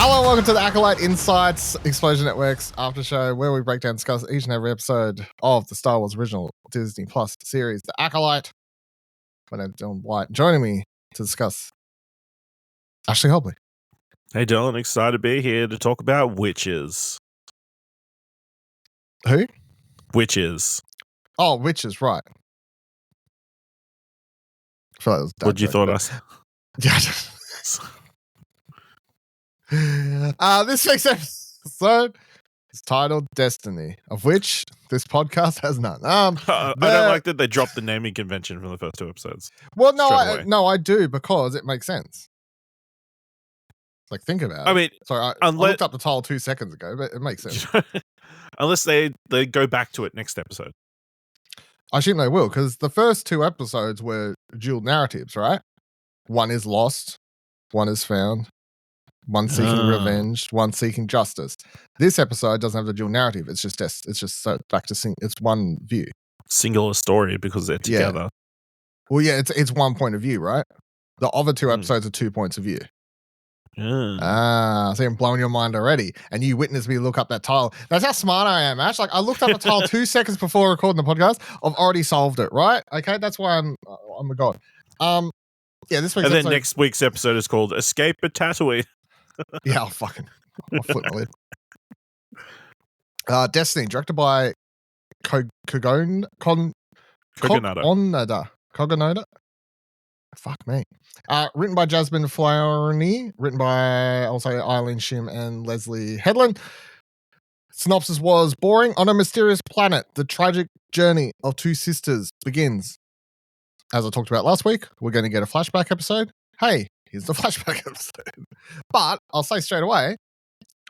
Hello and welcome to the Acolyte Insights Explosion Network's after show, where we break down and discuss each and every episode of the Star Wars original Disney Plus series, The Acolyte. My name's Dylan White. Joining me to discuss, Ashley Hobley. Hey Dylan, excited to be here to talk about witches. Who? Witches. Oh, witches, right. I feel like that was a dad What you joke, thought but- I said? Yeah. This week's episode is titled Destiny, of which this podcast has none. I don't like that they dropped the naming convention from the first two episodes. Well, straight away. I do, because it makes sense. Like, think about it. I mean, Sorry, I unless- looked up the title 2 seconds ago, but it makes sense. unless they go back to it next episode. I assume they will, because the first 2 episodes were dual narratives, right? One is lost, one is found, one seeking revenge, one seeking justice. This episode doesn't have the dual narrative. It's just so back to it's one view. Singular story because they're Yeah. together. Well, yeah, it's one point of view, right? The other 2 episodes are 2 points of view. Yeah. So I'm blowing your mind already. And you witnessed me look up that tile. That's how smart I am, Ash. Like, I looked up a tile 2 seconds before recording the podcast. I've already solved it, right? Okay, that's why I'm a god. Yeah, this week's And then episode, next week's episode is called Escape at Tatooine. yeah, I'll flip my lid. Destiny, directed by Kogonada. Kogonada. Fuck me. Written by Jasmine Flowney. Written by also Eileen Shim and Leslie Headland. Synopsis was boring. On a mysterious planet, the tragic journey of 2 sisters begins. As I talked about last week, we're going to get a flashback episode. Hey, here's the flashback episode. But I'll say straight away,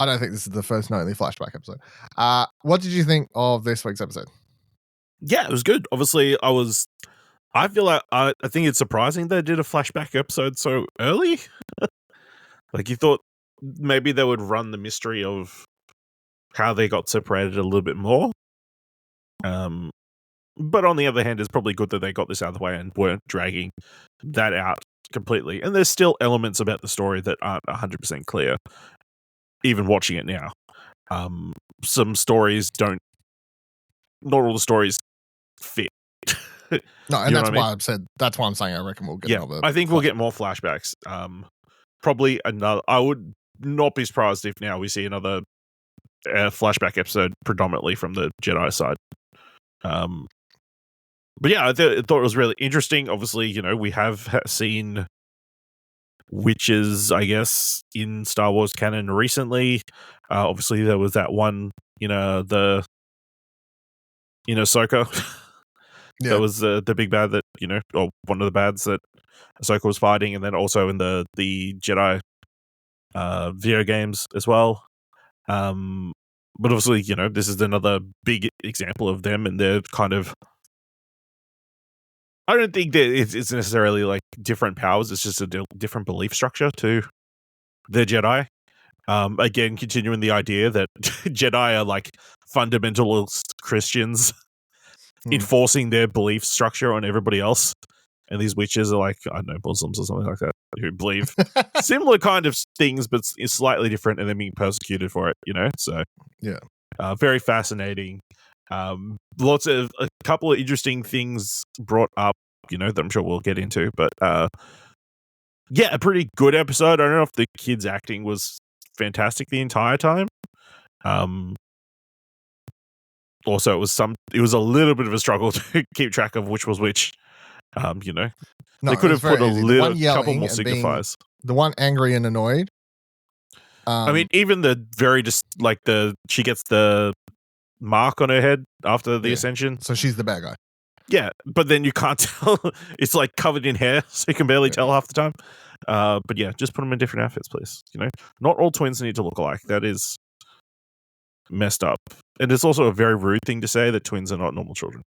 I don't think this is the first and only flashback episode. What did you think of this week's episode? Yeah, it was good. Obviously, I feel like I think it's surprising they did a flashback episode so early. Like, you thought maybe they would run the mystery of how they got separated a little bit more. But on the other hand, it's probably good that they got this out of the way and weren't dragging that out completely. And there's still elements about the story that aren't 100% clear, even watching it now. Some stories not all the stories fit. No, and You know that's what I why I've said, that's why I'm saying I reckon we'll get another. I think we'll get more flashbacks. Probably another. I would not be surprised if now we see another flashback episode predominantly from the Jedi side. But yeah, I thought it was really interesting. Obviously, you know, we have seen witches, I guess, in Star Wars canon recently. Obviously, there was that one, Ahsoka. Yeah. That was the big bad that, or one of the bads that Ahsoka was fighting, and then also in the Jedi video games as well. But obviously, this is another big example of them, and they're kind of. I don't think that it's necessarily like different powers. It's just a different belief structure to the Jedi. Again, continuing the idea that Jedi are like fundamentalist Christians enforcing their belief structure on everybody else. And these witches are like, I don't know, Muslims or something like that, who believe similar kind of things, but it's slightly different, and they're being persecuted for it, So, yeah. Very fascinating. A couple of interesting things brought up, that I'm sure we'll get into, but yeah, a pretty good episode. I don't know if the kids' acting was fantastic the entire time. Also, it was a little bit of a struggle to keep track of which was which. No, they could have put a couple more signifiers. The one angry and annoyed. I mean, even the she gets the mark on her head after the ascension. So she's the bad guy. Yeah, but then you can't tell. It's like covered in hair, so you can barely tell half the time. But yeah, just put them in different outfits, please. Not all twins need to look alike. That is messed up. And it's also a very rude thing to say that twins are not normal children.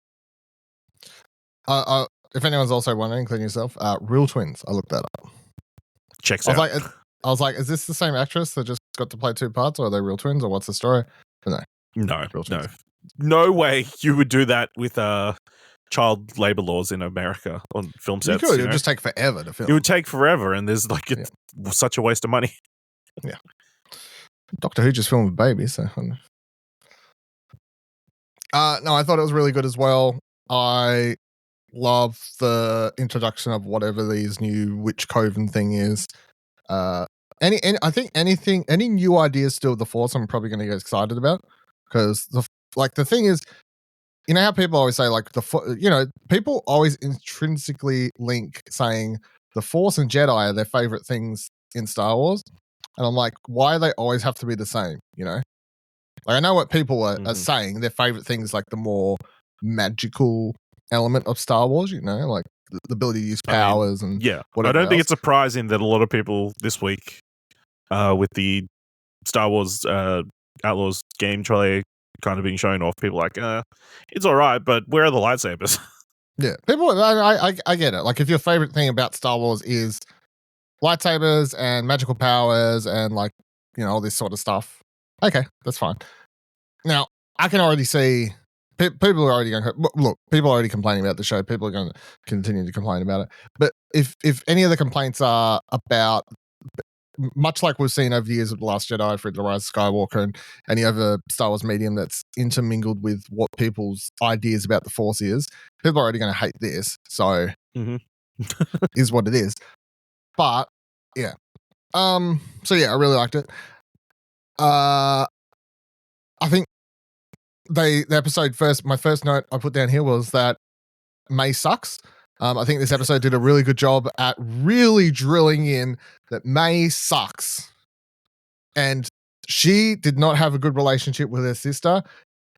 If anyone's also wondering, including yourself, real twins. I looked that up. Checks I out. was like, is this the same actress that just got to play 2 parts, or are they real twins, or what's the story? But No, real twins. no way you would do that with child labor laws in America on film sets. You could. It would just take forever to film. It would take forever, and there's such a waste of money. Yeah. Doctor Who just filmed with babies, so. No, I thought it was really good as well. I love the introduction of whatever these new Witch Coven thing is. Any I think any new ideas still with the Force, I'm probably going to get excited about because the thing is, you know how people always say like people always intrinsically link saying the Force and Jedi are their favorite things in Star Wars, and I'm like, why do they always have to be the same? You know, like I know what people are saying. Their favorite things like the more magical element of Star Wars. You know, like the ability to use powers and whatever. I don't think it's surprising that a lot of people this week, with the Star Wars Outlaws game trailer kind of being shown off, people are like, it's all right, but where are the lightsabers? Yeah, people. I get it. Like, if your favorite thing about Star Wars is lightsabers and magical powers and like all this sort of stuff, okay, that's fine. Now, I can already see people are already going to look. People are already complaining about the show. People are going to continue to complain about it. But if any of the complaints are about, much like we've seen over the years of The Last Jedi, for The Rise of Skywalker, and any other Star Wars medium that's intermingled with what people's ideas about the Force is, people are already going to hate this. So, is what it is. But yeah, so yeah, I really liked it. I think the episode first. My first note I put down here was that May sucks. I think this episode did a really good job at really drilling in that May sucks. And she did not have a good relationship with her sister.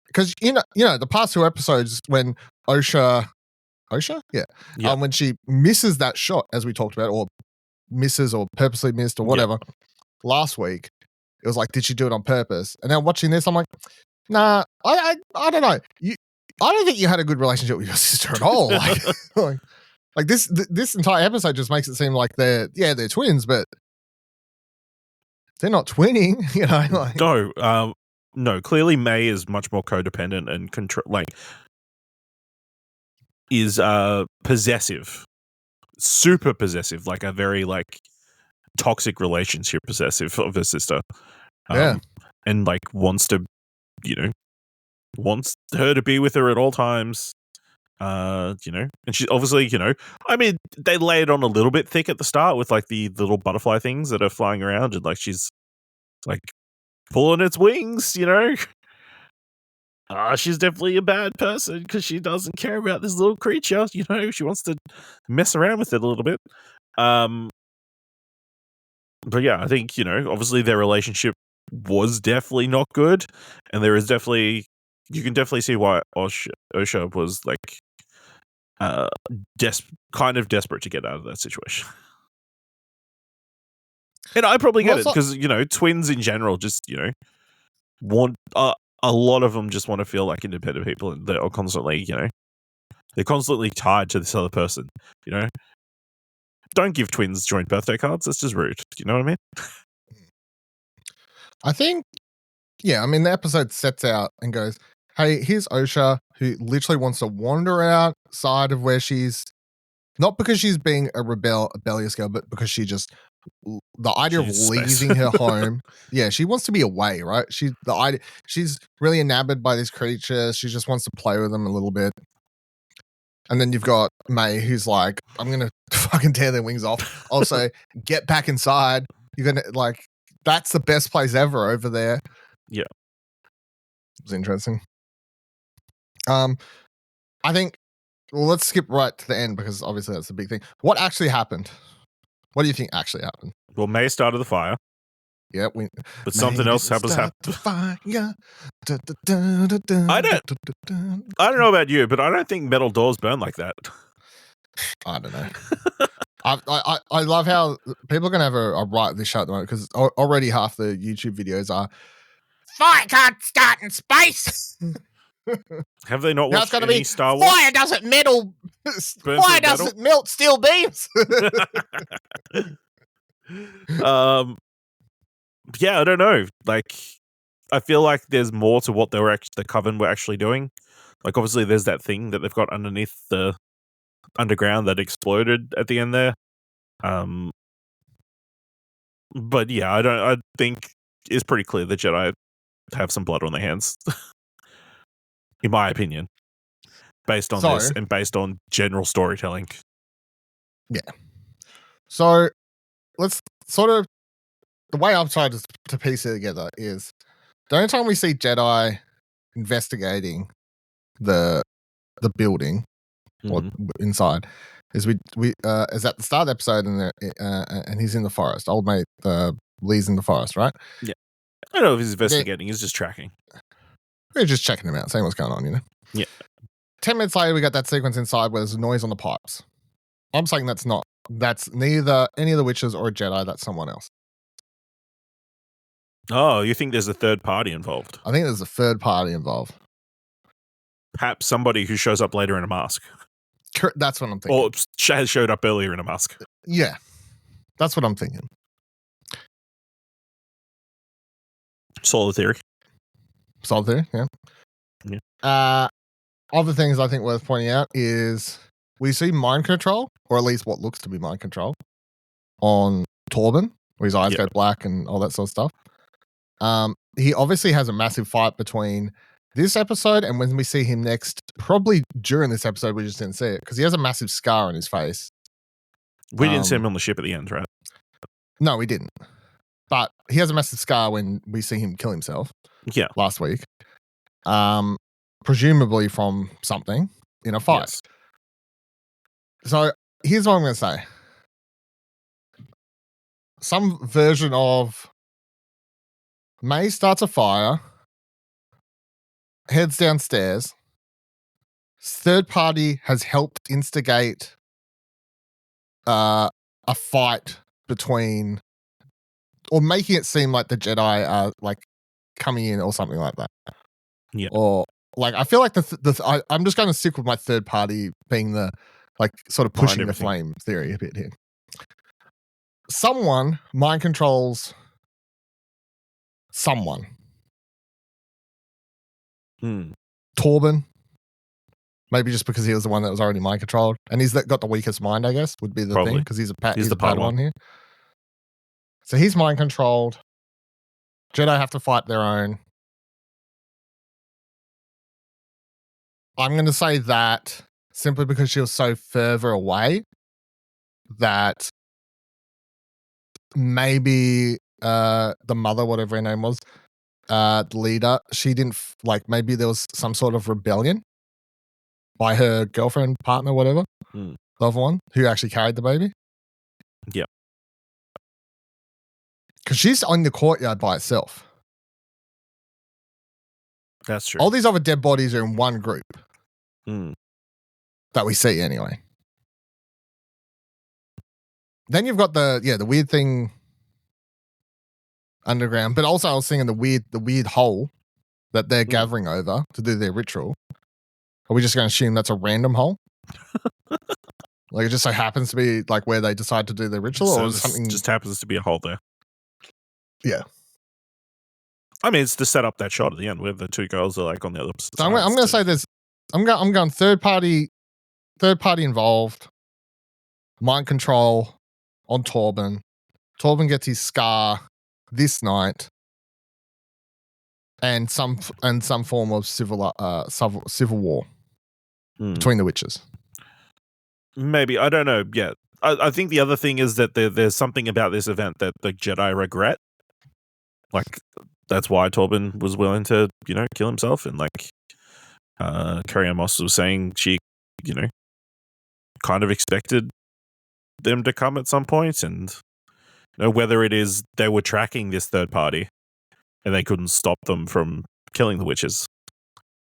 Because, the past two episodes when Osha? Yeah. When she misses that shot, as we talked about, or misses or purposely missed or whatever, last week, it was like, did she do it on purpose? And now watching this, I'm like, nah, I don't know. I don't think you had a good relationship with your sister at all. Like this entire episode just makes it seem like they're twins, but they're not twinning, No, clearly May is much more codependent and is possessive, super possessive, like a very toxic relationship possessive of her sister. And wants to, wants her to be with her at all times. And she obviously, I mean, they lay it on a little bit thick at the start with the little butterfly things that are flying around, and she's pulling its wings, she's definitely a bad person because she doesn't care about this little creature, she wants to mess around with it a little bit. But yeah, I think, obviously their relationship was definitely not good, and there is definitely, you can definitely see why Osha was kind of desperate to get out of that situation. And I probably get it because, twins in general just, want a lot of them just want to feel like independent people, and they're constantly, they're constantly tied to this other person, Don't give twins joint birthday cards. That's just rude. Do you know what I mean? I think, yeah, I mean, the episode sets out and goes, hey, here's Osha, who literally wants to wander outside of where she's, not because she's being a rebellious girl, but because she just, the idea of leaving her home. Yeah, she wants to be away, right? She's really enamored by this creature. She just wants to play with them a little bit. And then you've got May, who's like, I'm going to fucking tear their wings off. Also, get back inside. You're going to, that's the best place ever over there. Yeah. It was interesting. I think, well, let's skip right to the end because obviously that's the big thing. What actually happened? What do you think actually happened? Well, May started the fire. Yeah, but something else happens. I don't know about you, but I don't think metal doors burn like that. I don't know. I love how people are gonna have a right this show at the moment because already half the YouTube videos are fire can't start in space. Have they not watched any Star Wars? Fire doesn't melt. Fire doesn't melt steel beams. Yeah, I don't know. I feel like there's more to what the Coven were actually doing. Obviously, there's that thing that they've got underneath the underground that exploded at the end there. But yeah, I think is pretty clear the Jedi have some blood on their hands, in my opinion, based on this and based on general storytelling. Yeah. So let's sort of, the way I've tried to piece it together is the only time we see Jedi investigating the building or inside is is at the start of the episode, and he's in the forest. Old mate Lee's in the forest, right? Yeah. I don't know if he's investigating, he's just tracking. We're just checking him out, seeing what's going on, you know? Yeah. 10 minutes later, we got that sequence inside where there's a noise on the pipes. I'm saying that's neither any of the witches or a Jedi, that's someone else. Oh, you think there's a third party involved? I think there's a third party involved. Perhaps somebody who shows up later in a mask. That's what I'm thinking. Or has showed up earlier in a mask. Yeah. That's what I'm thinking. Solid theory. Yeah. Other things I think worth pointing out is we see mind control, or at least what looks to be mind control, on Torben, where his eyes go black and all that sort of stuff. He obviously has a massive fight between this episode and when we see him next, probably during this episode, we just didn't see it because he has a massive scar on his face. We didn't see him on the ship at the end, right? No, we didn't. But he has a massive scar when we see him kill himself. Yeah. Last week. Presumably from something in a fight. Yes. So here's what I'm going to say. Some version of May starts a fire, heads downstairs. Third party has helped instigate a fight between, or making it seem like the Jedi are like coming in or something like that. Yeah. Or like, I feel like I'm just going to stick with my third party being the, like, sort of pushing the flame theory a bit here. Someone mind controls someone. Torben. Maybe just because he was the one that was already mind controlled. And he's got the weakest mind, I guess, would be the thing. Because he's the Padawan here. So he's mind controlled. Jedi have to fight their own. I'm going to say that simply because she was so further away that maybe the mother, whatever her name was, the leader, she didn't, maybe there was some sort of rebellion by her girlfriend, partner, whatever, loved one, who actually carried the baby. Yeah. Because she's on the courtyard by herself. That's true. All these other dead bodies are in one group. That we see anyway. Then you've got the weird thing underground, but also I was thinking the weird hole that they're gathering over to do their ritual. Are we just going to assume that's a random hole? Like, it just so happens to be like where they decide to do their ritual, so or something just happens to be a hole there. Yeah. I mean, it's to set up that shot at the end where the two girls are like on the other side. So I'm going to say this. I'm going third party involved. Mind control on Torben. Torben gets his scar this night, and some form of civil war between the witches. Maybe, I don't know. Yeah, I think the other thing is that there's something about this event that the Jedi regret. Like, that's why Torben was willing to, kill himself, and like Carrie Moss was saying, she, kind of expected them to come at some point, and whether it is they were tracking this third party and they couldn't stop them from killing the witches,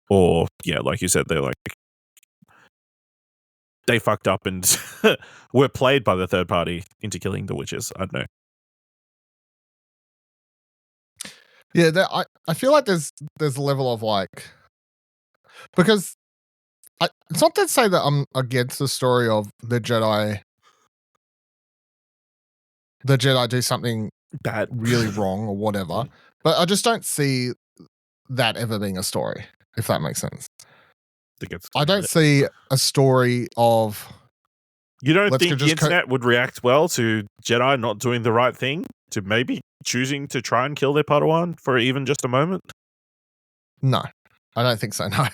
or like you said, they're like they fucked up and were played by the third party into killing the witches. I don't know. Yeah, I feel like there's a level of like, because it's not to say that I'm against the story of the Jedi do something bad, really wrong or whatever, but I just don't see that ever being a story, if that makes sense. I don't see a story of You don't Let's think the just internet would react well to Jedi not doing the right thing, to maybe choosing to try and kill their Padawan for even just a moment? No, I don't think so. No.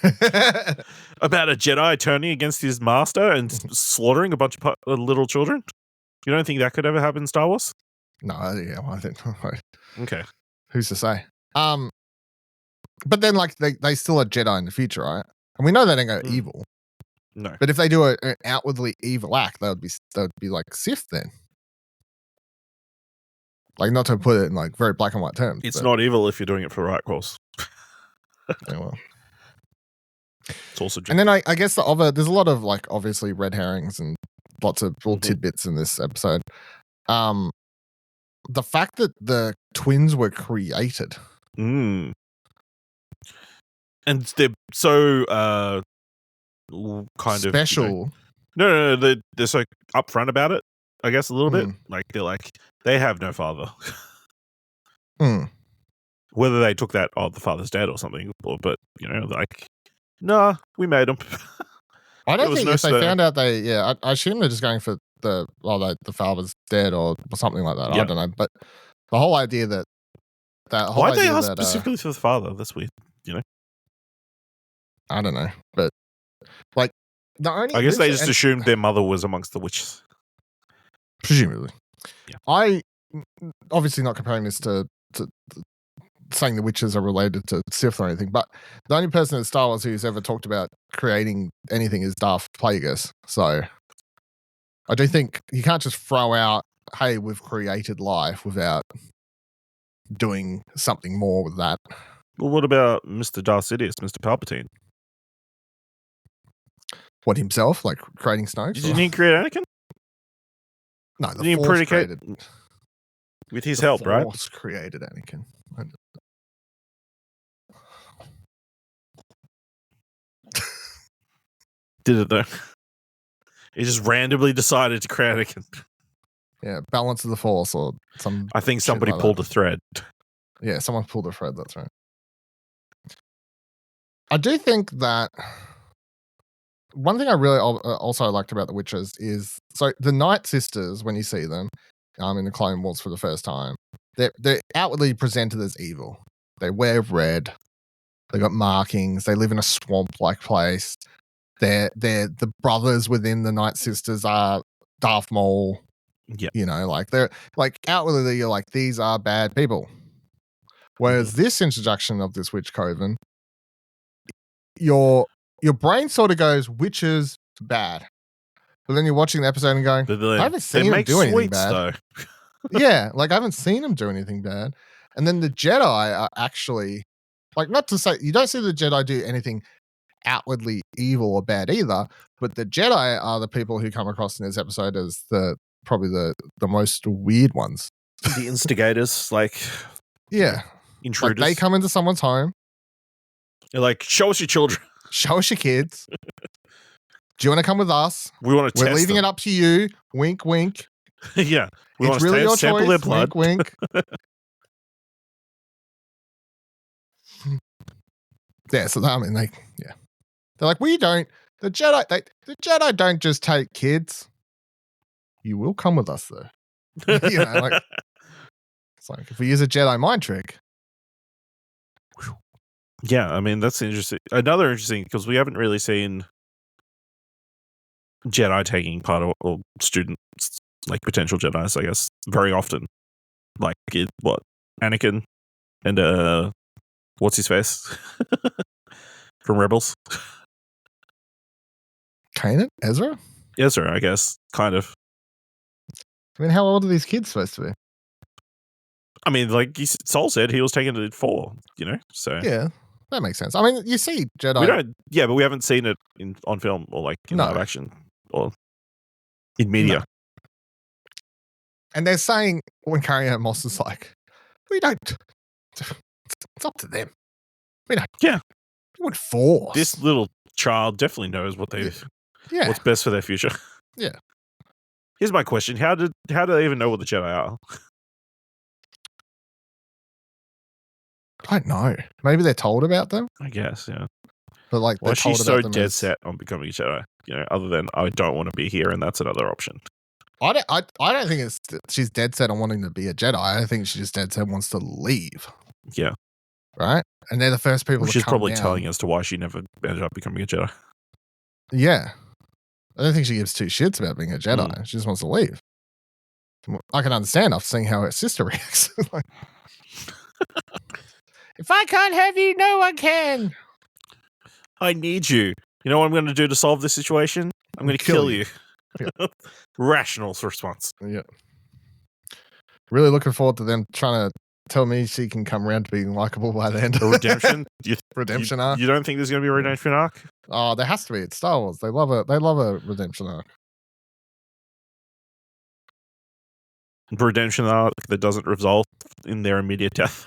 About a Jedi turning against his master and slaughtering a bunch of little children? You don't think that could ever happen in Star Wars? No, yeah, well, I think Okay. who's to say? But then like they still are Jedi in the future, right? And we know they don't go evil. No. But if they do an outwardly evil act, they would be like Sith then. Like, not to put it in like very black and white terms. It's not evil if you're doing it for the right cause. Yeah, well. It's also and then I guess there's a lot of like obviously red herrings and lots of little tidbits in this episode. The fact that the twins were created. And they're so kind special. of no, they're so upfront about it, I guess, a little bit. Like they're like, they have no father. Whether they took that, the father's dead or something, but like, nah, we made them. I don't think if they found out I assume they're just going for the father's dead or something like that. Yep. I don't know, but the whole idea that whole why idea they ask specifically for the father? That's weird. I don't know, but like I guess they just assumed their mother was amongst the witches. Presumably. Yeah. I obviously not comparing this to saying the witches are related to Sith or anything, but the only person in Star Wars who's ever talked about creating anything is Darth Plagueis. So I do think you can't just throw out, hey, we've created life without doing something more with that. Well, what about Mr. Darth Sidious, Mr. Palpatine? What, himself? Like creating Snoke? Didn't he create Anakin? No, the Force created. With his help, right? The Force created Anakin. Did it though? He just randomly decided to create Anakin. Yeah, balance of the Force or some. I think somebody pulled a thread. Yeah, someone pulled a thread. That's right. I do think that one thing I really also liked about the witches is so the Night Sisters, when you see them in the Clone Wars for the first time, they're outwardly presented as evil. They wear red. They got markings. They live in a swamp-like place. They're the brothers within the Night Sisters are Darth Maul. Yeah, like they're like outwardly you're like these are bad people. Whereas this introduction of this witch coven, your brain sort of goes witches bad, but then you're watching the episode and going, I haven't seen them do anything bad. Though. Yeah, like I haven't seen them do anything bad. And then the Jedi are actually like, not to say you don't see the Jedi do anything outwardly evil or bad either, but the Jedi are the people who come across in this episode as probably the most weird ones. The instigators, like intruders. Like they come into someone's home. They're like, show us your children. Show us your kids. Do you want to come with us? We're leaving it up to you. Wink, wink. Yeah. It's really your choice. Their blood. Wink, wink. Yeah, so I mean, they're like, the Jedi don't just take kids. You will come with us though. It's like if we use a Jedi mind trick. Yeah, I mean that's interesting. Another interesting because we haven't really seen Jedi taking part of or students like potential Jedis, I guess, very often. Like Anakin and what's his face from Rebels? Kanan? Ezra, I guess, kind of. I mean, how old are these kids supposed to be? I mean, like Sol said, he was taken at 4. So yeah, that makes sense. I mean, you see Jedi. We don't, but we haven't seen it on film or like in live action or in media. No. And they're saying when Carrie Moss is like, we don't. It's up to them. We don't. Yeah, we would force. This little child definitely knows what what's best for their future. Yeah. Here's my question: How do they even know what the Jedi are? I don't know. Maybe they're told about them. I guess, yeah. But like, Why they're is she told so about them dead as, set on becoming a Jedi? Other than I don't want to be here, and that's another option. I don't think it's she's dead set on wanting to be a Jedi. I think she just dead set wants to leave. Yeah. Right? And they're the first people Well, to she's come probably down. telling as to why she never ended up becoming a Jedi. Yeah. I don't think she gives two shits about being a Jedi. She just wants to leave. I can understand after seeing how her sister reacts. Like, if I can't have you, no one can. I need you. You know what I'm going to do to solve this situation? I'm going to kill you. Yeah. Rational response. Yeah. Really looking forward to them trying to tell me she can come around to being likable by the end. A redemption? Redemption arc. You don't think there's going to be a redemption arc? Oh, there has to be. It's Star Wars. They love a redemption arc. Redemption arc that doesn't result in their immediate death.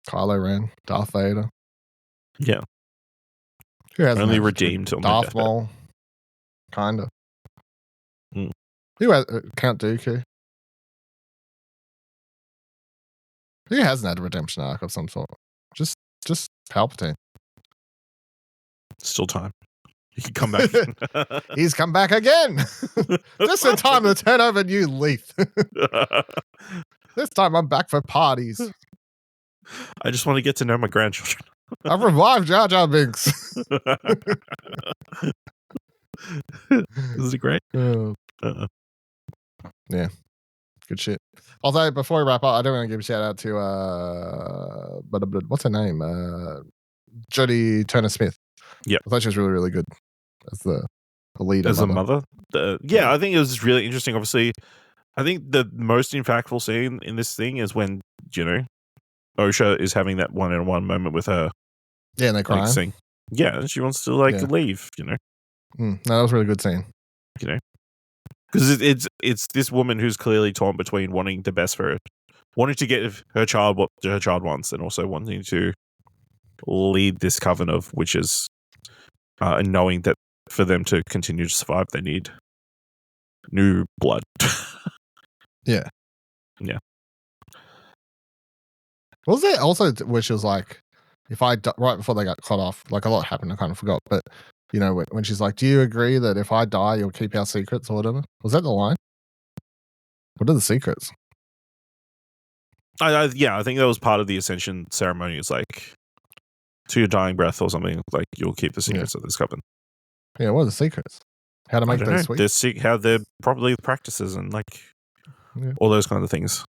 Kylo Ren, Darth Vader. Yeah. Who has Only redeemed on their Darth deathbed. Maul. Kind of. Mm. Who has Count Dooku? Who hasn't had a redemption arc of some sort? Just Palpatine. Still time. He can come back. He's come back again. Just in time to turn over new leaf. This time I'm back for parties. I just want to get to know my grandchildren. I've revived Jar Jar Binks. Is it great? Yeah. Good shit. Although, before we wrap up, I do want to give a shout out to, what's her name? Jodie Turner-Smith. Yeah. I thought she was really, really good as the lead. As a mother? Yeah, I think it was really interesting. Obviously, I think the most impactful scene in this thing is when, Osha is having that one-on-one moment with her. Yeah, and they're crying. Saying, yeah, she wants to, leave, No, that was a really good scene. Because it's this woman who's clearly torn between wanting the best for her, wanting to get her child what her child wants, and also wanting to lead this coven of witches, and knowing that for them to continue to survive, they need new blood. Yeah. Yeah. Was there also where she was like, if I right before they got cut off, like a lot happened, I kind of forgot, but when she's like, do you agree that if I die, you'll keep our secrets or whatever? Was that the line? What are the secrets? I think that was part of the ascension ceremony. It's like, to your dying breath or something, like you'll keep the secrets of this coven. Yeah, what are the secrets? How to make those sweet? How they're properly practices and all those kinds of things.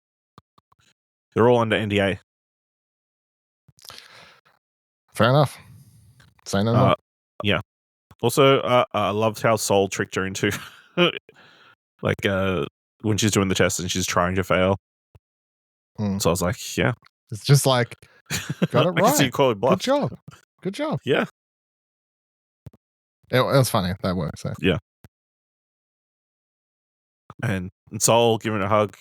They're all under NDA. Fair enough. Say no more. Yeah. Also, I loved how Soul tricked her into, when she's doing the test and she's trying to fail. So I was like, yeah. It's just like, got it right. I can see you call it bluff. Good job. Yeah. It was funny. That works. So. Yeah. And Soul giving a hug,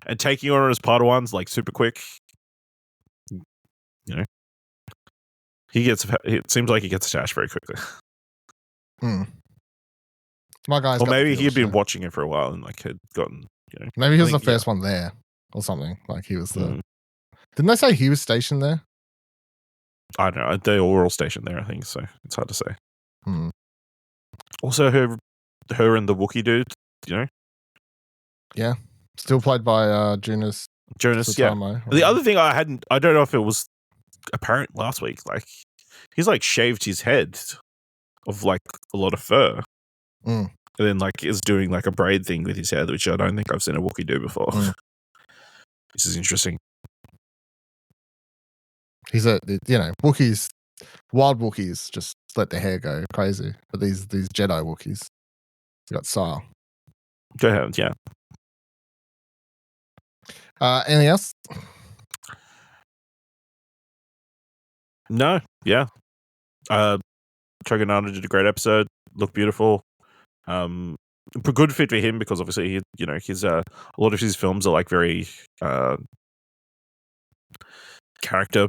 and taking on her as Padawans super quick. It seems like he gets attached very quickly. My guy's. Or maybe he had been watching it for a while and had gotten. Maybe he was the first one there or something. Like he was the. Didn't they say he was stationed there? I don't know. They were all stationed there, I think. So it's hard to say. Also, her and the Wookiee dude. Yeah, still played by Jonas. Jonas, yeah. The other thing I don't know if it was apparent last week. He's shaved his head of a lot of fur, and then is doing a braid thing with his head, which I don't think I've seen a Wookiee do before. This is interesting. He's Wookiees, wild Wookiees just let their hair go crazy, but these Jedi Wookiees, they got style. Go ahead, yeah. Anything else? No, yeah. Togonata did a great episode. Looked beautiful. Good fit for him because obviously his a lot of his films are very character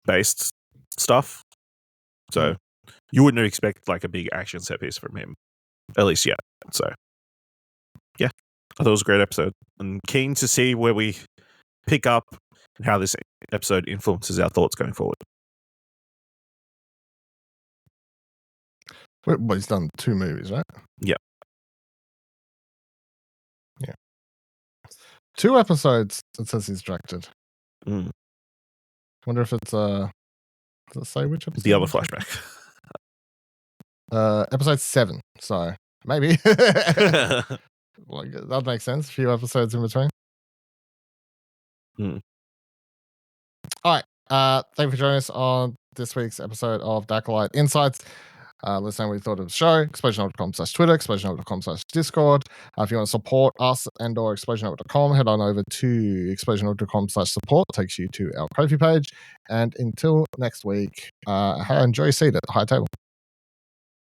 based stuff. So you wouldn't expect a big action set piece from him, at least yet. So yeah, I thought it was a great episode and keen to see where we pick up how this episode influences our thoughts going forward. Well, he's done 2 movies, right? Yeah. Yeah. 2 episodes, it says he's directed. Wonder if it's, does it say which episode? The other flashback. Episode 7, so maybe. Like, that makes sense. A few episodes in between. All right. Thank you for joining us on this week's episode of Dacolyte Insights. Let us know what you thought of the show. ExplosionNetwork.com/Twitter, ExplosionNetwork.com/Discord. If you want to support us and or ExplosionNetwork.com, head on over to ExplosionNetwork.com/support. It takes you to our Ko-fi page. And until next week, enjoy your seat at the high table.